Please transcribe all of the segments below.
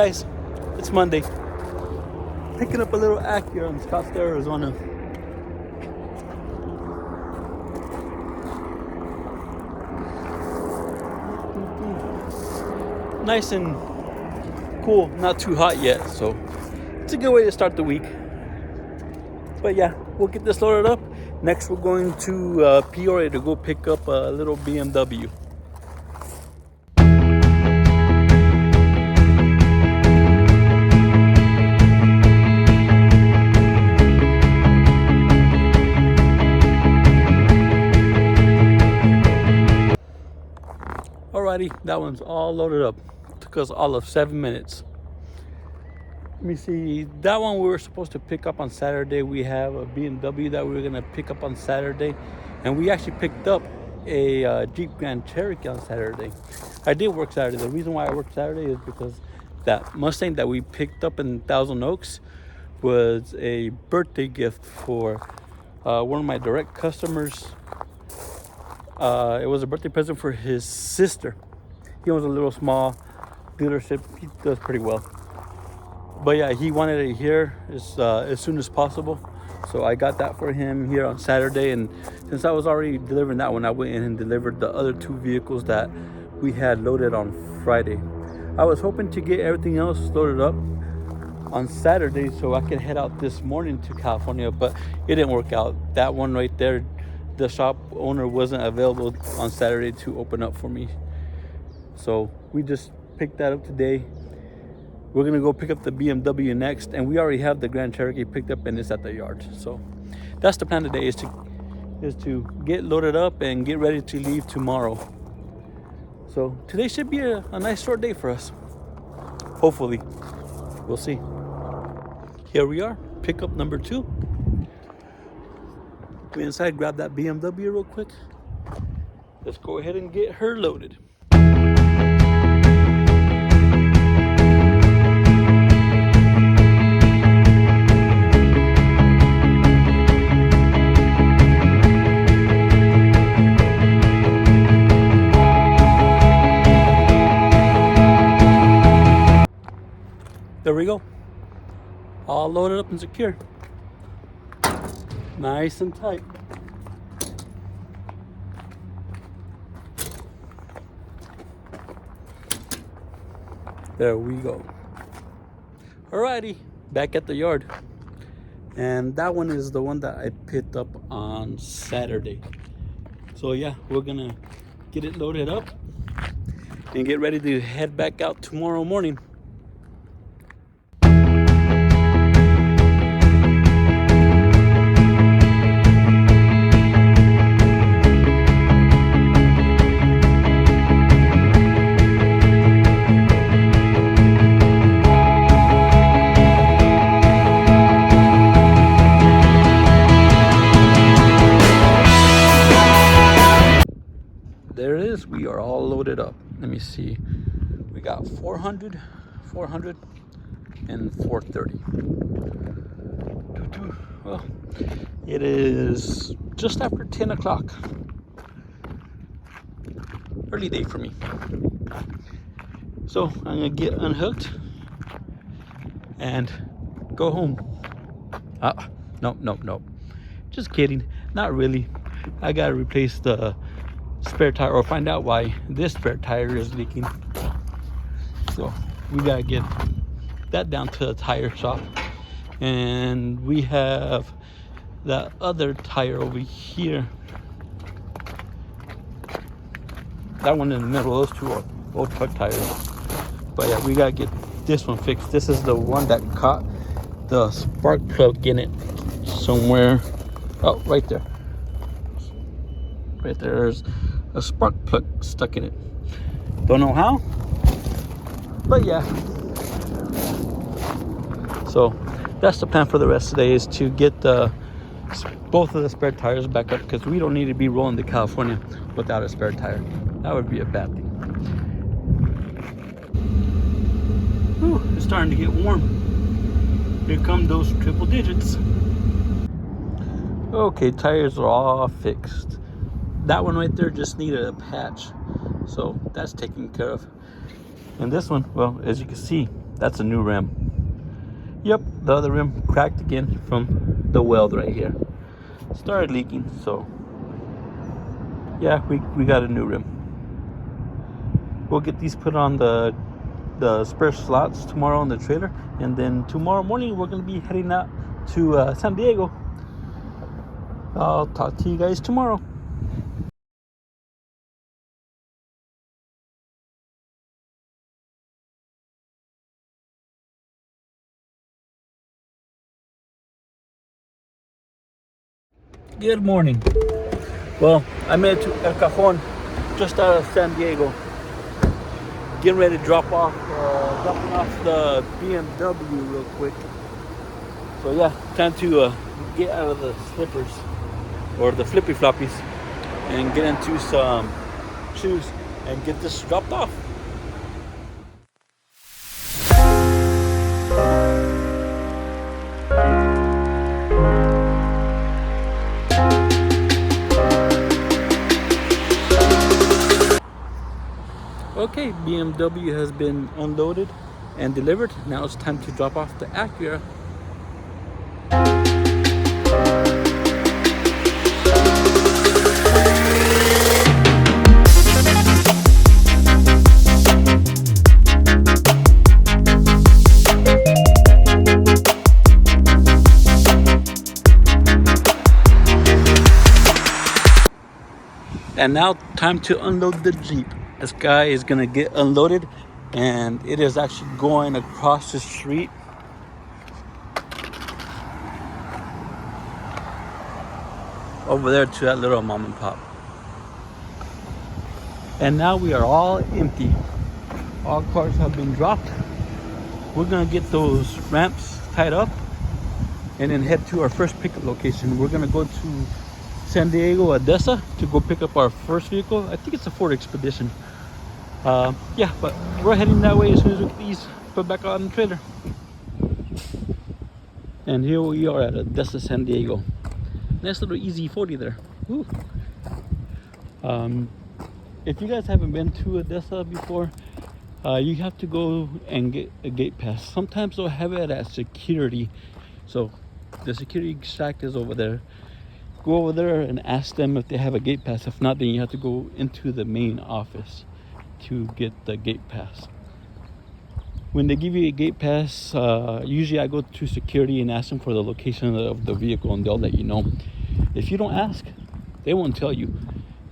guys, it's Monday. Picking up a little act here in Scottsdale, Arizona. Nice and cool, not too hot yet, so it's a good way to start the week. But yeah, we'll get this loaded up. Next, we're going to Peoria to go pick up a little BMW. Alrighty, that one's all loaded up. Took us all of 7 minutes. Let me see, that one we were supposed to pick up on Saturday. We have a BMW that we were gonna pick up on Saturday, and we actually picked up a Jeep Grand Cherokee on Saturday. I did work Saturday. The reason why I worked Saturday is because that Mustang that we picked up in Thousand Oaks was a birthday gift for one of my direct customers. It was a birthday present for his sister. He owns a little small dealership. He does pretty well. But yeah, he wanted it here as soon as possible. So I got that for him here on Saturday. And since I was already delivering that one, I went in and delivered the other two vehicles that we had loaded on Friday. I was hoping to get everything else loaded up on Saturday so I could head out this morning to California, but it didn't work out. That one right there, the shop owner wasn't available on Saturday to open up for me. So we just picked that up today. We're gonna go pick up the BMW next, and we already have the Grand Cherokee picked up and it's at the yard. So that's the plan today, is to get loaded up and get ready to leave tomorrow. So today should be a nice short day for us. Hopefully. We'll see. Here we are, pickup number 2. Go inside, grab that BMW real quick. Let's go ahead and get her loaded. There we go. All loaded up and secure. Nice and tight. There we go. Alrighty, back at the yard. And that one is the one that I picked up on Saturday. So yeah, we're gonna get it loaded up and get ready to head back out tomorrow morning. There it is. We are all loaded up. Let me see. We got 400, 400, and 430. Well, it is just after 10 o'clock. Early day for me. So I'm gonna get unhooked and go home. No. Just kidding. Not really. I gotta replace the spare tire, or find out why this spare tire is leaking. So we gotta get that down to the tire shop, and we have that other tire over here. That one in the middle. Those two are old truck tires. But yeah, we gotta get this one fixed. This is the one that caught the spark plug in it somewhere. Oh, right there. Right there's a spark plug stuck in it. Don't know how, but yeah. So that's the plan for the rest of the day, is to get both of the spare tires back up, because we don't need to be rolling to California without a spare tire. That would be a bad thing. Whew, it's starting to get warm. Here come those triple digits. Okay, tires are all fixed. That one right there just needed a patch, so that's taken care of. And this one, well, as you can see, That's a new rim. Yep, the other rim cracked again from the weld right here. Started leaking, so yeah, we got a new rim. We'll get these put on the spare slots tomorrow on the trailer, and then tomorrow morning we're gonna be heading out to San Diego. I'll talk to you guys tomorrow. Good morning. Well, I made it to El Cajon, just out of San Diego. Getting ready to dropping off the BMW real quick. So yeah, time to get out of the slippers or the flippy floppies and get into some shoes and get this dropped off. Okay, BMW has been unloaded and delivered. Now it's time to drop off the Acura. And now time to unload the Jeep. This guy is gonna get unloaded, and it is actually going across the street. Over there to that little mom and pop. And now we are all empty. All cars have been dropped. We're gonna get those ramps tied up and then head to our first pickup location. We're gonna go to San Diego, Odessa to go pick up our first vehicle. I think it's a Ford Expedition. Yeah, but we're heading that way as soon as we get these put back on the trailer. And here we are at Odessa, San Diego. Nice little easy 40 there. Woo. If you guys haven't been to Odessa before, you have to go and get a gate pass. Sometimes they'll have it at security. So the security shack is over there. Go over there and ask them if they have a gate pass. If not, then you have to go into the main office to get the gate pass. When they give you a gate pass, usually I go to security and ask them for the location of the vehicle, and they'll let you know. If you don't ask, they won't tell you,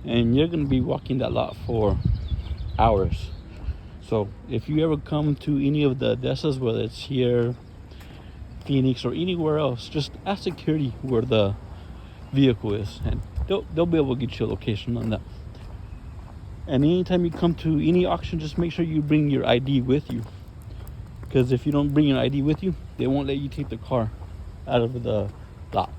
and you're gonna be walking that lot for hours. So if you ever come to any of the Odessas, whether it's here, Phoenix, or anywhere else, just ask security where the vehicle is, and they'll be able to get you a location on that. And anytime you come to any auction, just make sure you bring your ID with you, because if you don't bring your ID with you, they won't let you take the car out of the lot.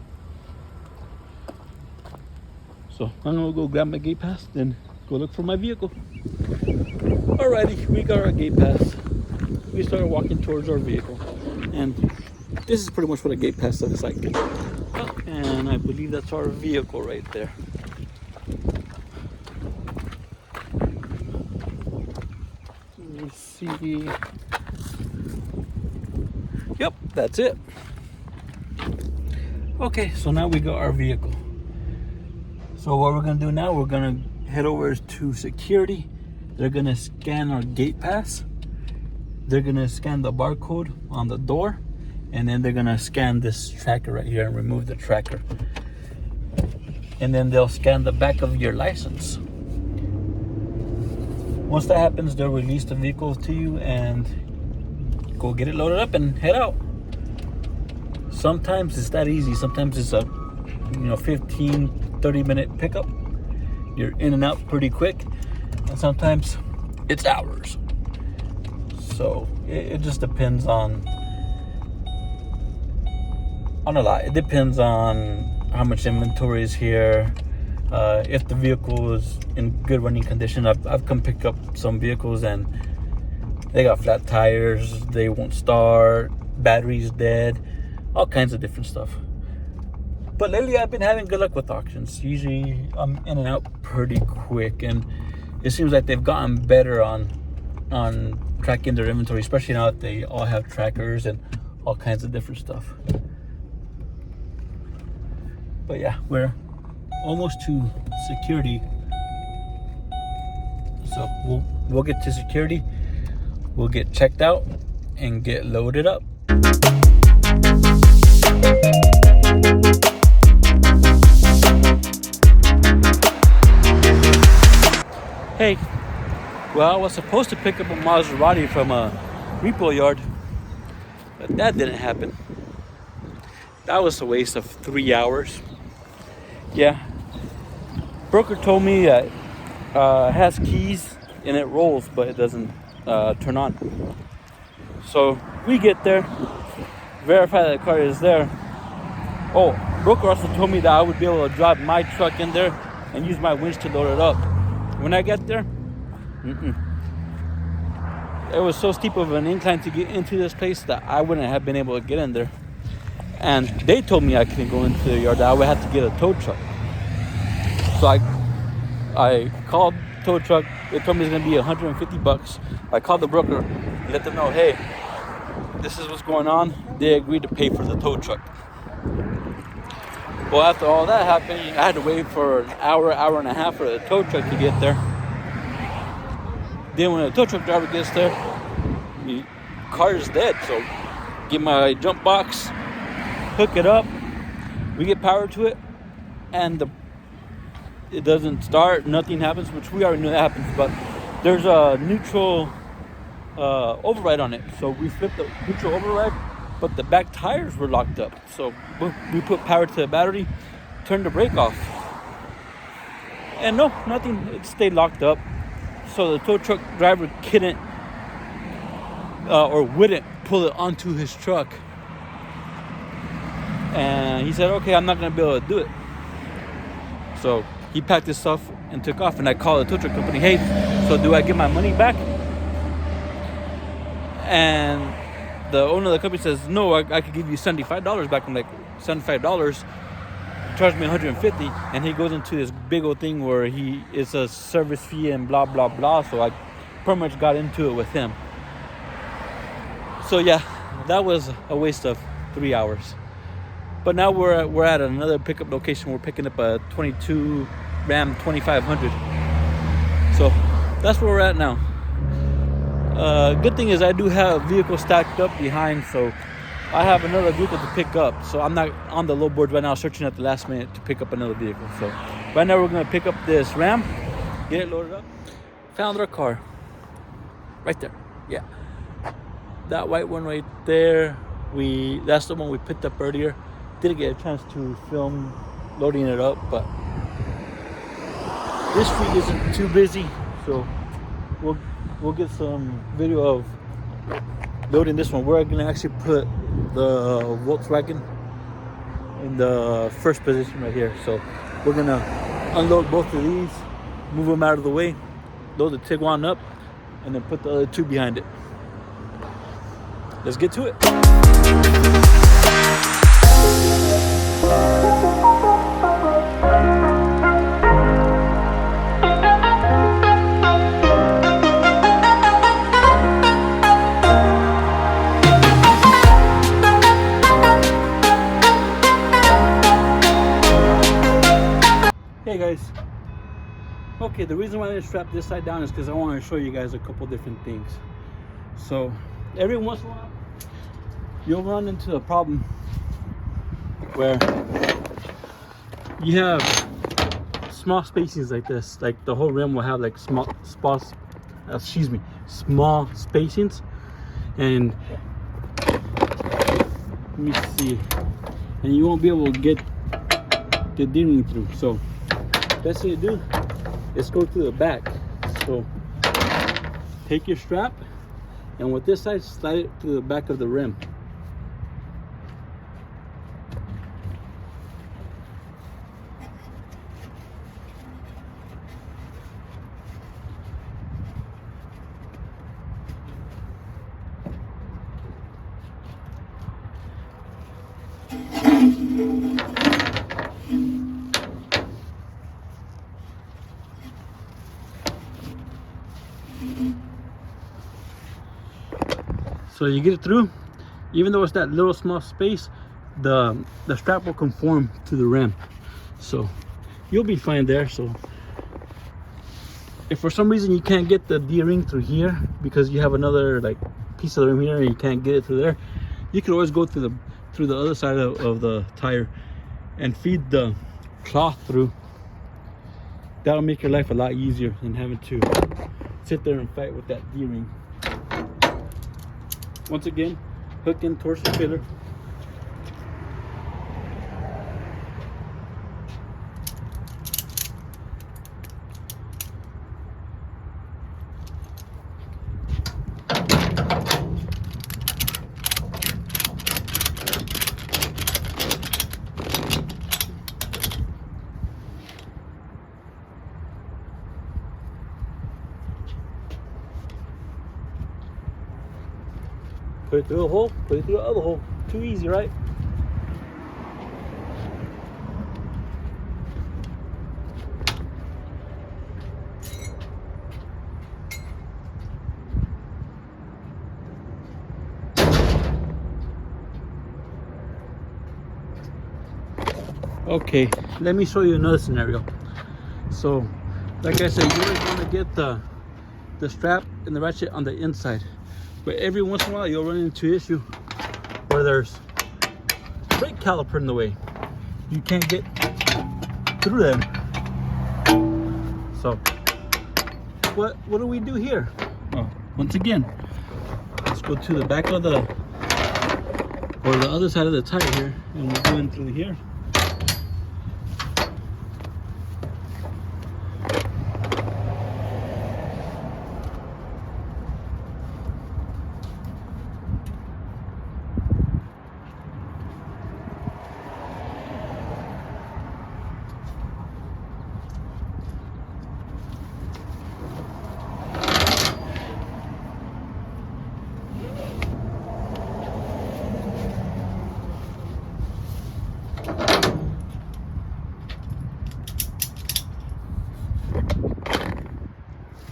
So I'm gonna go grab my gate pass, then go look for my vehicle. Alrighty, we got our gate pass. We started walking towards our vehicle, and this is pretty much what a gate pass looks like. And I believe that's our vehicle right there. Let me see. Yep, that's it. Okay, so now we got our vehicle. So what we're gonna do now, we're gonna head over to security. They're gonna scan our gate pass. They're gonna scan the barcode on the door, and then they're gonna scan this tracker right here and remove the tracker. And then they'll scan the back of your license. Once that happens, they'll release the vehicle to you and go get it loaded up and head out. Sometimes it's that easy. Sometimes it's a 15-30 minute pickup. You're in and out pretty quick, and sometimes it's hours. So it just depends on a lot. It depends on how much inventory is here, if the vehicle is in good running condition. I've come pick up some vehicles and they got flat tires, they won't start, battery's dead, all kinds of different stuff. But lately I've been having good luck with auctions. Usually I'm in and out pretty quick, and it seems like they've gotten better on tracking their inventory, especially now that they all have trackers and all kinds of different stuff. But yeah, we're almost to security. So we'll get to security, we'll get checked out and get loaded up. Hey, well, I was supposed to pick up a Maserati from a repo yard, but that didn't happen. That was a waste of 3 hours. Yeah, broker told me that it has keys and it rolls, but it doesn't turn on. So we get there, verify that the car is there. Oh, broker also told me that I would be able to drive my truck in there and use my winch to load it up. When I get there, it was so steep of an incline to get into this place that I wouldn't have been able to get in there. And they told me I couldn't go into the yard, that I would have to get a tow truck. So I called the tow truck. They told me it's gonna be $150. I called the broker, let them know, hey, this is what's going on. They agreed to pay for the tow truck. Well, after all that happened, I had to wait for an hour and a half for the tow truck to get there. Then when the tow truck driver gets there, the car is dead. So get my jump box, hook it up, we get power to it, and it doesn't start, nothing happens, which we already knew that happens, but there's a neutral override on it. So we flipped the neutral override, but the back tires were locked up. So we put power to the battery, turned the brake off, and no, nothing, it stayed locked up. So the tow truck driver couldn't or wouldn't pull it onto his truck. And he said, okay, I'm not going to be able to do it. So he packed his stuff and took off. And I called the tow truck company, hey, so do I get my money back? And the owner of the company says, no, I could give you $75 back. I'm like, $75? Charged me $150, and he goes into this big old thing where it's a service fee and blah blah blah. So I pretty much got into it with him. So yeah, that was a waste of 3 hours. But now we're at another pickup location. We're picking up a 22 Ram 2500. So that's where we're at now. Good thing is I do have vehicles stacked up behind, so I have another vehicle to pick up. So I'm not on the load board right now searching at the last minute to pick up another vehicle. So right now we're going to pick up this Ram, get it loaded up. Found our car. Right there. Yeah. That white one right there. That's the one we picked up earlier. Didn't get a chance to film loading it up, but this street isn't too busy. So we'll get some video of loading this one. We're gonna actually put the Volkswagen in the first position right here. So we're gonna unload both of these, move them out of the way, load the Tiguan up, and then put the other two behind it. Let's get to it. Hey guys, okay, the reason why I didn't strap this side down is because I want to show you guys a couple different things. So every once in a while you'll run into a problem where you have small spacings like this, like the whole rim will have like small spacings, and let me see, and you won't be able to get the dealing through. So best thing to do is go to the back. So take your strap, and with this side, slide it to the back of the rim. So you get it through, even though it's that little small space, the strap will conform to the rim, so you'll be fine there. So if for some reason you can't get the D-ring through here because you have another like piece of the rim here and you can't get it through there, you can always go through the other side of the tire and feed the cloth through. That'll make your life a lot easier than having to sit there and fight with that D-ring. Once again, hook in towards the filler. Put it through a hole, put it through the other hole. Too easy, right? Okay, let me show you another scenario. So, like I said, you always want to get the strap and the ratchet on the inside. But every once in a while, you'll run into an issue where there's brake caliper in the way. You can't get through them. So, what do we do here? Well, once again, let's go to the back of the other side of the tire here, and we'll go in through here.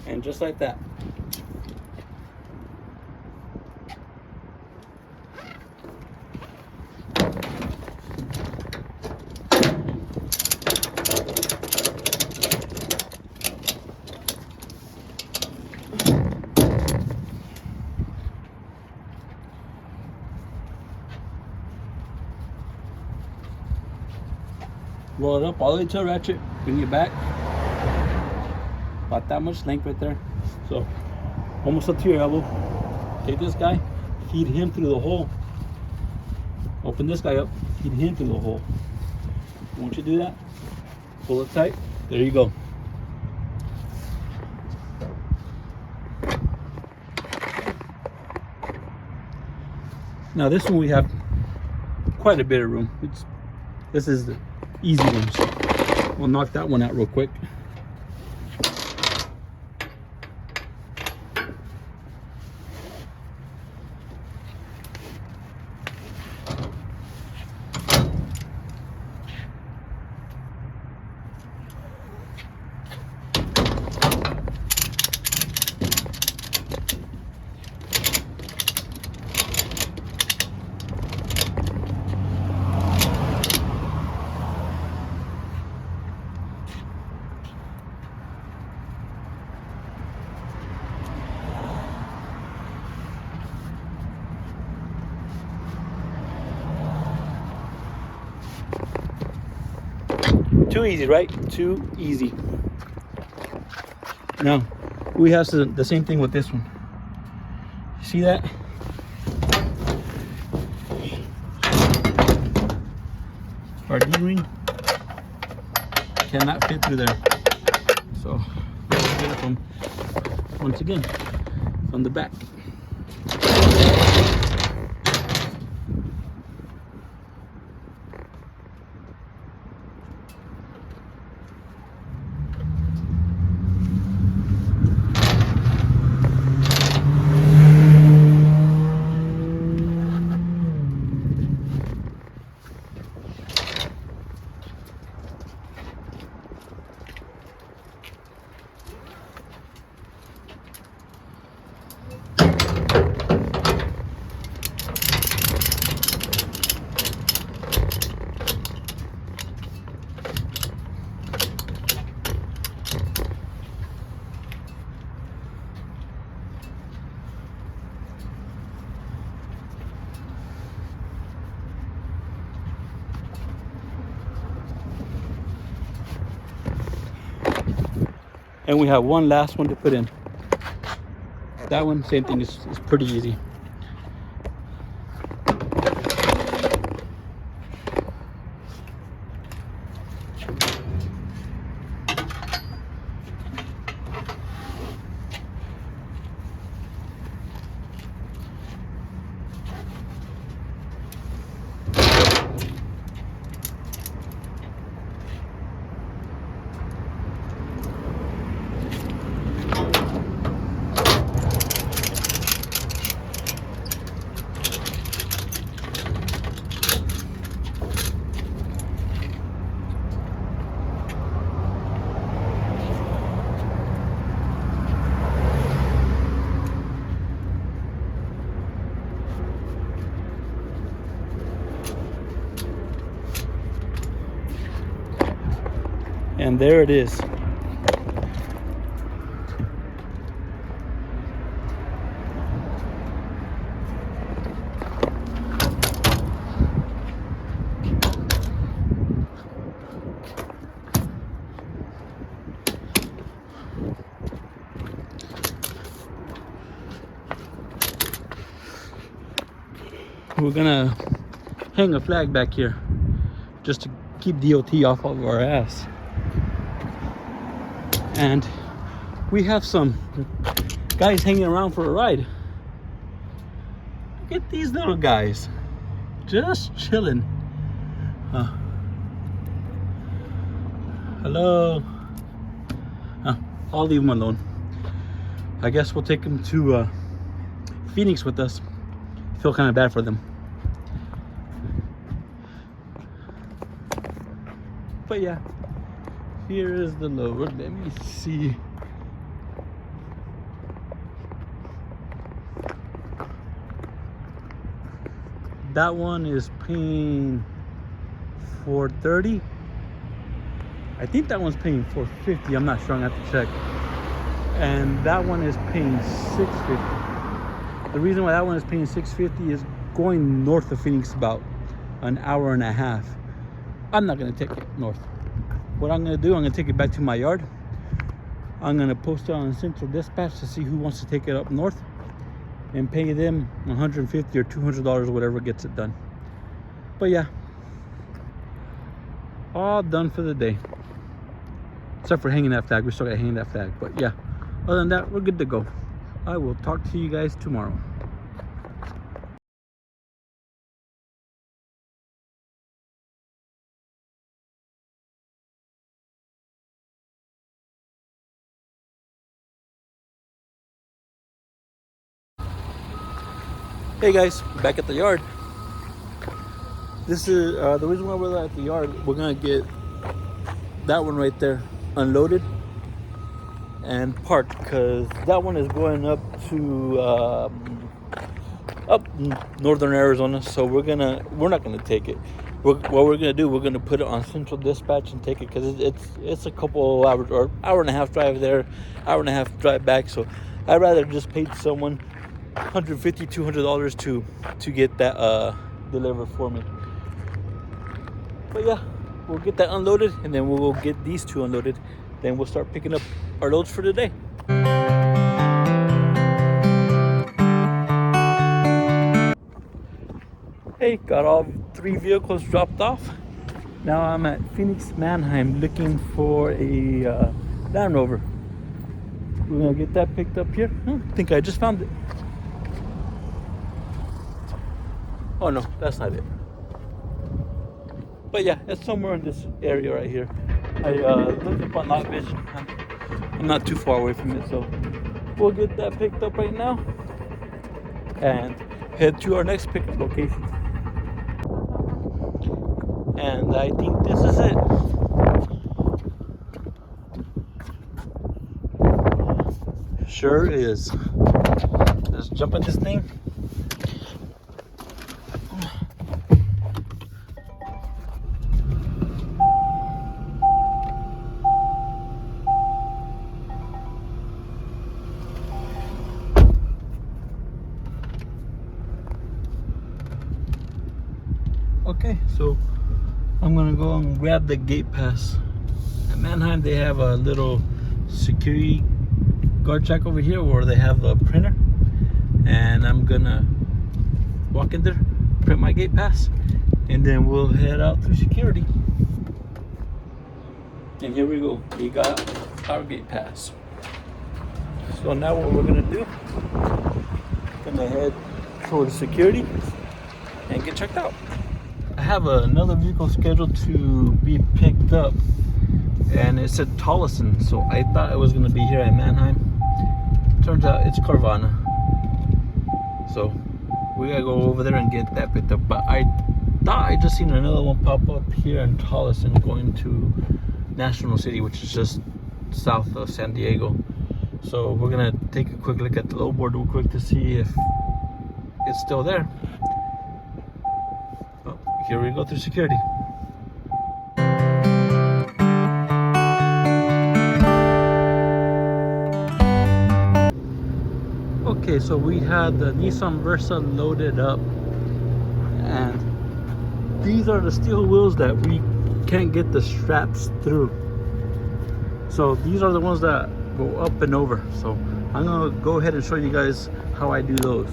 And just like that. Roll it up all the way to a ratchet, bring it back. About that much length right there. So almost up to your elbow. Take this guy, feed him through the hole. Open this guy up, feed him through the hole. Once you do that, pull it tight. There you go. Now this one we have quite a bit of room. This is the easy one. So we'll knock that one out real quick. Too easy, right? Too easy. Now, we have the same thing with this one. See that? Our D-ring cannot fit through there. So, we'll get it from, once again, from the back. and we have one last one to put in. That one, same thing, is pretty easy. And there it is. We're gonna hang a flag back here just to keep DOT off of our ass. And we have some guys hanging around for a ride. Look at these little guys, just chilling. Hello. I'll leave them alone. I guess we'll take them to Phoenix with us. Feel kind of bad for them. But yeah, here is the load. Let me see. That one is paying $430. I think that one's paying $450. I'm not sure. I'm gonna have to check. And that one is paying $650. The reason why that one is paying $650 is going north of Phoenix about an hour and a half. I'm not gonna take it north. What I'm gonna do, I'm gonna take it back to my yard. I'm gonna post it on Central Dispatch to see who wants to take it up north and pay them $150 or $200, whatever gets it done. But yeah, all done for the day. Except for hanging that flag. We still gotta hang that flag. But yeah, other than that, we're good to go. I will talk to you guys tomorrow. Hey guys, back at the yard. This is the reason why we're at the yard. We're gonna get that one right there unloaded and parked, because that one is going up to up northern Arizona. So we're not gonna take it. What we're gonna do, we're gonna put it on Central Dispatch and take it, because it's a couple hours or hour and a half drive there, hour and a half drive back. So I'd rather just pay someone $150, $200 to get that delivered for me. But yeah, we'll get that unloaded, and then we'll get these two unloaded. Then we'll start picking up our loads for the day. Hey, got all 3 vehicles dropped off. Now I'm at Phoenix Manheim looking for a Land Rover. We're gonna get that picked up here. I think I just found it. Oh no, that's not it. But yeah, it's somewhere in this area right here. I looked up on Night Vision. I'm not too far away from it, so we'll get that picked up right now and head to our next pickup location. And I think this is it. Sure is. Let's jump in this thing. Okay, so I'm gonna go and grab the gate pass. At Manheim, they have a little security guard check over here where they have the printer, and I'm gonna walk in there, print my gate pass, and then we'll head out through security. And here we go, we got our gate pass. So now what we're gonna do, gonna head towards security and get checked out. I have another vehicle scheduled to be picked up, and it said Tolleson, so I thought it was gonna be here at Mannheim. Turns out it's Carvana. So we gotta go over there and get that picked up. But I thought I just seen another one pop up here in Tolleson going to National City, which is just south of San Diego. So we're gonna take a quick look at the load board real quick to see if it's still there. Oh, here we go through security. Okay, so we had the Nissan Versa loaded up, and these are the steel wheels that we can't get the straps through. So these are the ones that go up and over. So I'm gonna go ahead and show you guys how I do those.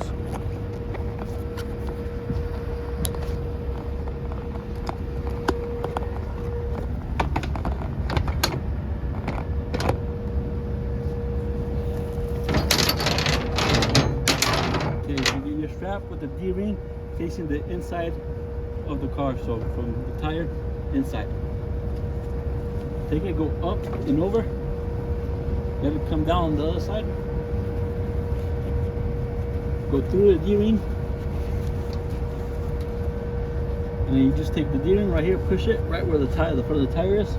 Okay, you get your strap with the D-ring facing the inside of the car, so from the tire inside. Take it, go up and over. Let it come down on the other side. Go through the D-ring. And then you just take the D-ring right here, push it right where the front of the tire is.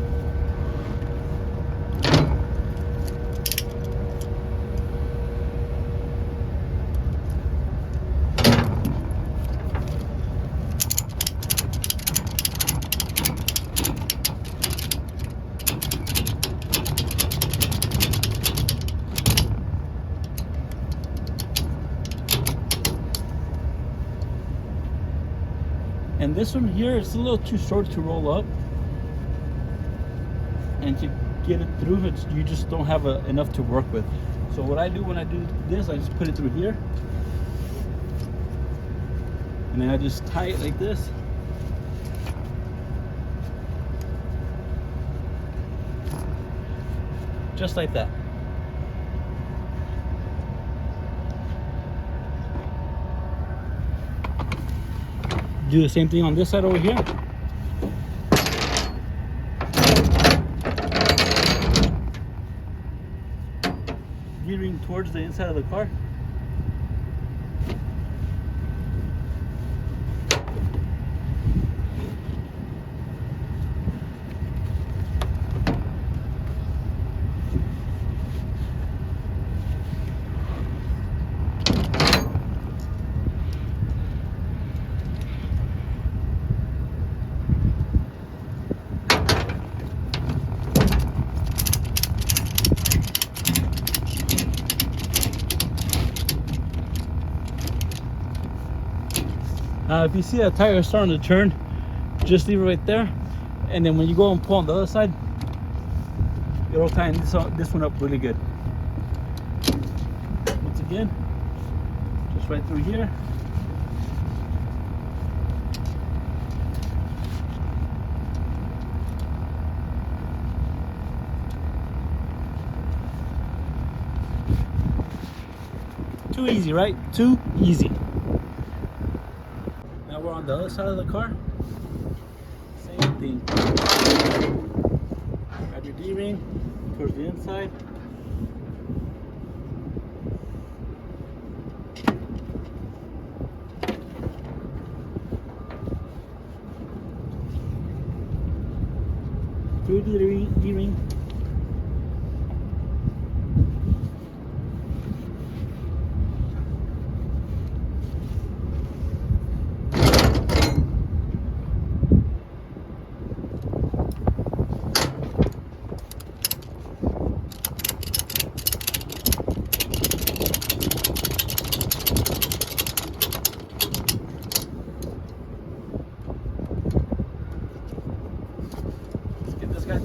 And this one here is a little too short to roll up, and to get it through, you just don't have enough to work with. So what I do when I do this, I just put it through here, and then I just tie it like this. Just like that. Do the same thing on this side over here. Gearing towards the inside of the car. If you see a tire starting to turn, just leave it right there, and then when you go and pull on the other side, it'll tighten this one up really good. Once again, just right through here. Too easy, right? Too easy. Now we're on the other side of the car. Same thing. Grab your D-ring towards the inside. Through the D-ring.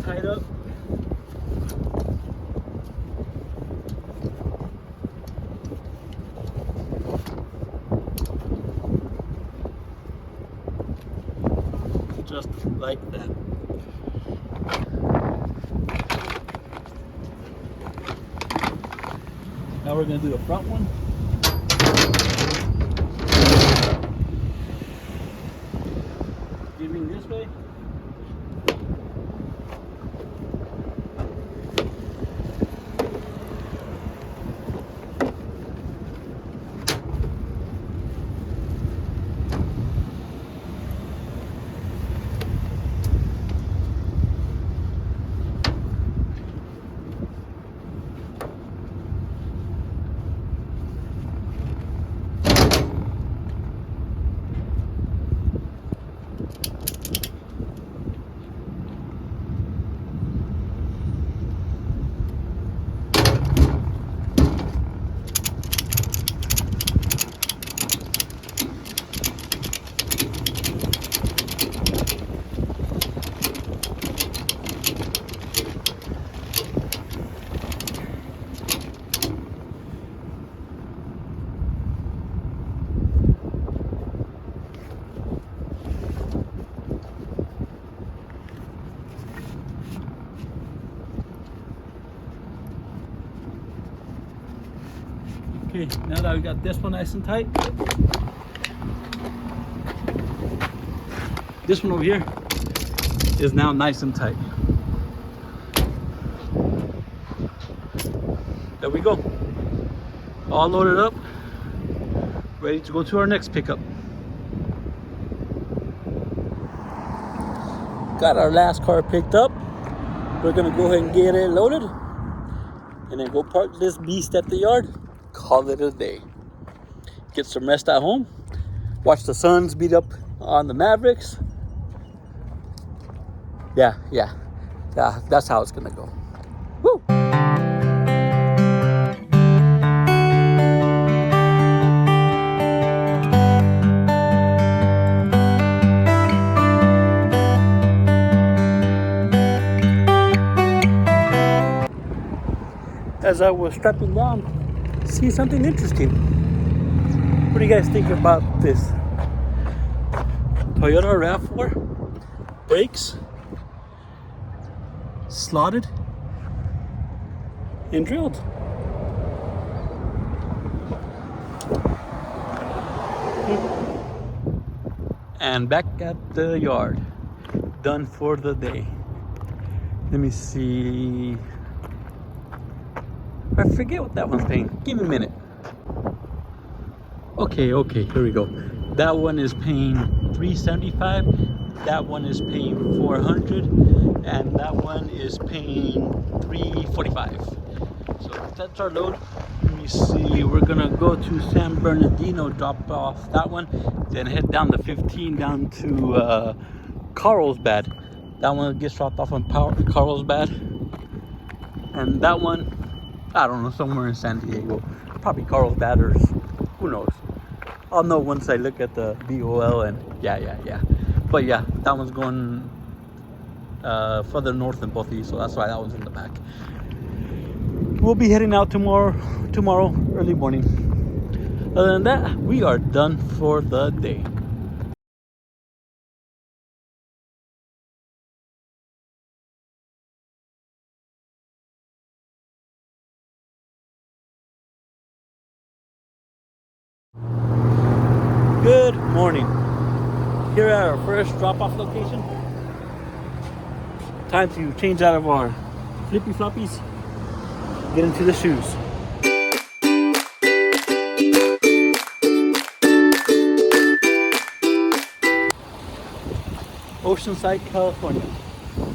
Tied up. Now we're gonna do the front one. Giving this way. Okay, now that we got this one nice and tight, this one over here is now nice and tight. There we go. All loaded up, ready to go to our next pickup. Got our last car picked up. We're gonna go ahead and get it loaded and then go park this beast at the yard. Call it a day. Get some rest at home. Watch the Suns beat up on the Mavericks. Yeah, that's how it's gonna go. Woo! As I was strapping down, see something interesting. What do you guys think about this? Toyota RAV4 brakes slotted and drilled. And back at the yard, done for the day. Let me see. I forget what that one's paying. Give me a minute. Okay, here we go. That one is paying $375. That one is paying $400, and that one is paying $345. So that's our load. Let me see. We're gonna go to San Bernardino, drop off that one, then head down the 15 down to Carlsbad. That one gets dropped off on Carlsbad, and that one, I don't know, somewhere in San Diego, probably Carlsbad or who knows. I'll know once I look at the BOL and yeah. But yeah, that one's going further north than both of these, so that's why that one's in the back. We'll be heading out tomorrow early morning. Other than that, we are done for the day. Good morning. Here at our first drop-off location. Time to change out of our flippy floppies, get into the shoes. Oceanside, California.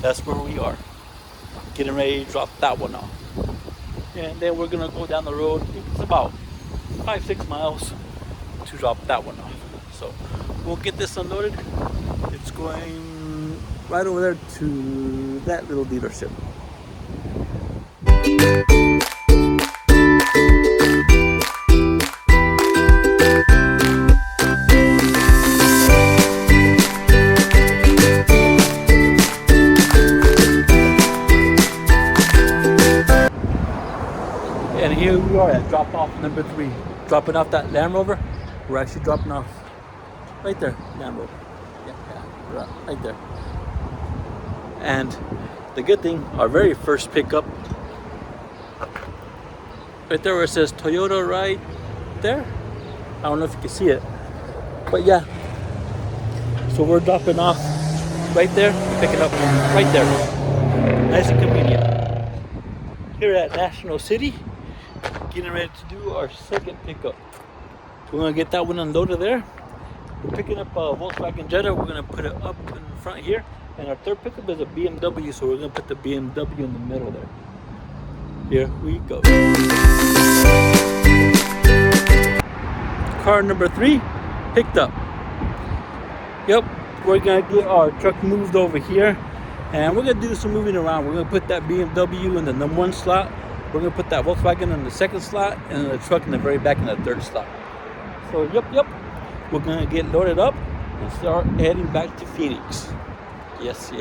That's where we are. Getting ready to drop that one off. And then we're gonna go down the road. I think it's about 5-6 miles to drop that one off. So we'll get this unloaded. It's going right over there to that little dealership. And here we are at drop off number 3. Dropping off that Land Rover. We're actually dropping off right there, Land Rover. Yeah, right there. And the good thing, our very first pickup Right there where it says Toyota right there. I don't know if you can see it, but yeah. So we're dropping off right there, picking up right there. Nice and convenient. Here at National City, getting ready to do our second pickup. We're gonna get that one unloaded there. We're picking up a Volkswagen Jetta. We're gonna put it up in front here. And our third pickup is a BMW, so we're gonna put the BMW in the middle there. Here we go. Car number 3 picked up. Yep, we're gonna get our truck moved over here, and we're gonna do some moving around. We're gonna put that BMW in the number 1 slot. We're gonna put that Volkswagen in the 2nd slot, and the truck in the very back in the 3rd slot. So yep, we're gonna get loaded up and start heading back to Phoenix. Yes.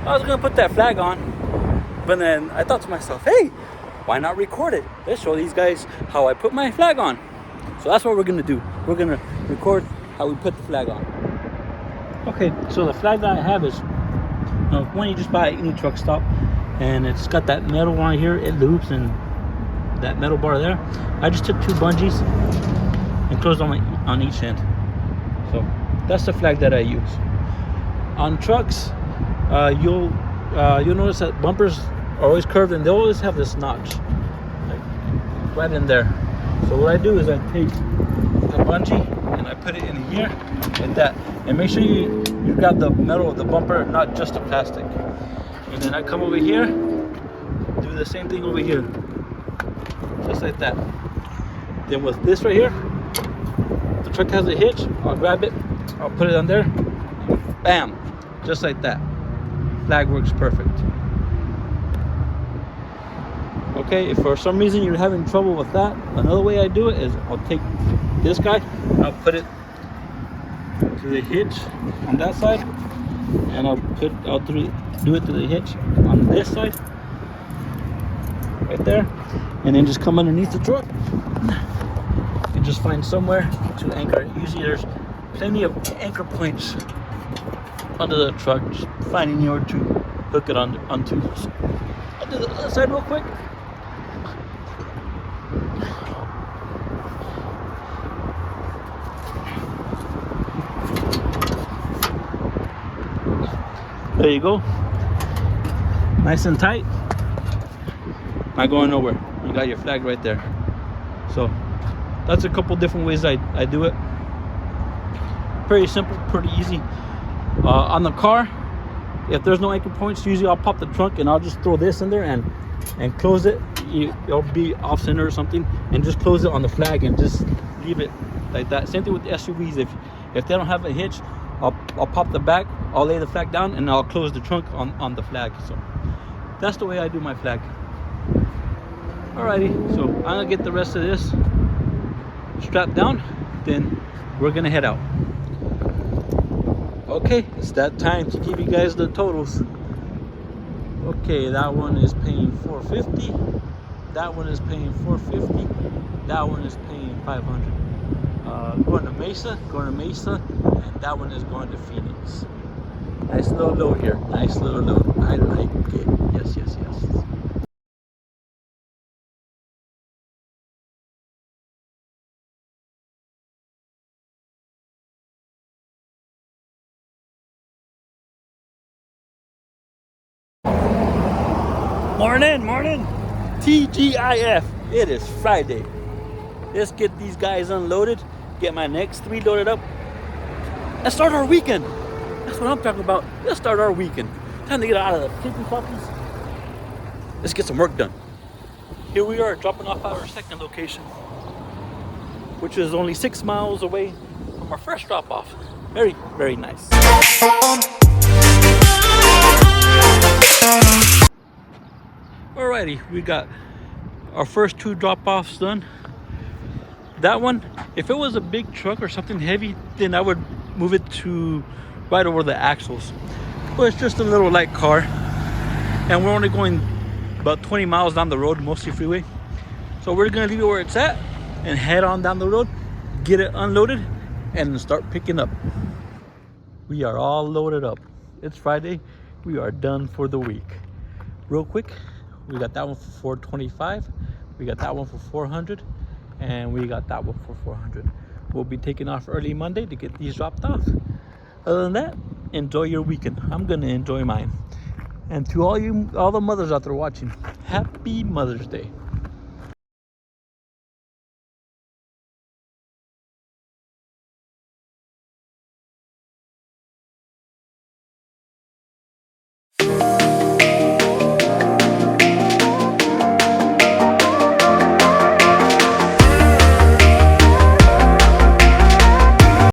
I was gonna put that flag on, but then I thought to myself, hey, why not record it? Let's show these guys how I put my flag on. So that's what we're gonna do. We're gonna record how we put the flag on. Okay, so the flag that I have is, one you just buy at any truck stop, and it's got that metal on here. It loops and that metal bar there. I just took 2 bungees and closed on each end. So that's the flag that I use. On trucks, you'll notice that bumpers are always curved, and they always have this notch, like right in there. So what I do is I take the bungee and I put it in here like that, and make sure you grab the metal of the bumper, not just the plastic. And then I come over here, do the same thing over here, just like that. Then with this right here, the truck has a hitch. I'll grab it, I'll put it on there, bam, just like that. Flag works perfect. Okay, if for some reason you're having trouble with that, another way I do it is I'll take this guy, I'll put it to the hitch on that side, and I'll do it to the hitch on this side, right there, and then just come underneath the truck and just find somewhere to anchor it. Usually there's plenty of anchor points under the truck. Just find anywhere to hook it onto. So I'll do the other side real quick. There you go. Nice and tight. Not going nowhere. You got your flag right there. So that's a couple different ways I do it. Pretty simple, pretty easy. On the car, if there's no anchor points, usually I'll pop the trunk and I'll just throw this in there and close it. It'll be off center or something, and just close it on the flag and just leave it like that. Same thing with the SUVs. If they don't have a hitch, I'll pop the back, I'll lay the flag down, and I'll close the trunk on the flag. So that's the way I do my flag. Alrighty, so I'm gonna get the rest of this strapped down, then we're gonna head out. Okay, it's that time to give you guys the totals. Okay, that one is paying $450. That one is paying $450. That one is paying $500. Going to Mesa, and that one is going to Phoenix. Nice little load here. Nice little load. I like it. Yes. Morning. TGIF. It is Friday. Let's get these guys unloaded. Get my next 3 loaded up. Let's start our weekend. That's what I'm talking about. Let's start our weekend. Time to get out of the flippy floppies. Let's get some work done. Here we are, dropping off at our second location, which is only 6 miles away from our first drop off. Very, very nice. Alrighty, we got our first 2 drop-offs done. That one, if it was a big truck or something heavy, then I would move it to right over the axles. But it's just a little light car, and we're only going about 20 miles down the road, mostly freeway. So we're gonna leave it where it's at and head on down the road, get it unloaded, and start picking up. We are all loaded up. It's Friday. We are done for the week. Real quick, we got that one for 425. We got that one for 400, and we got that one for 400. We'll be taking off early Monday to get these dropped off. Other than that, enjoy your weekend. I'm gonna enjoy mine. And to all the mothers out there watching, happy Mother's Day.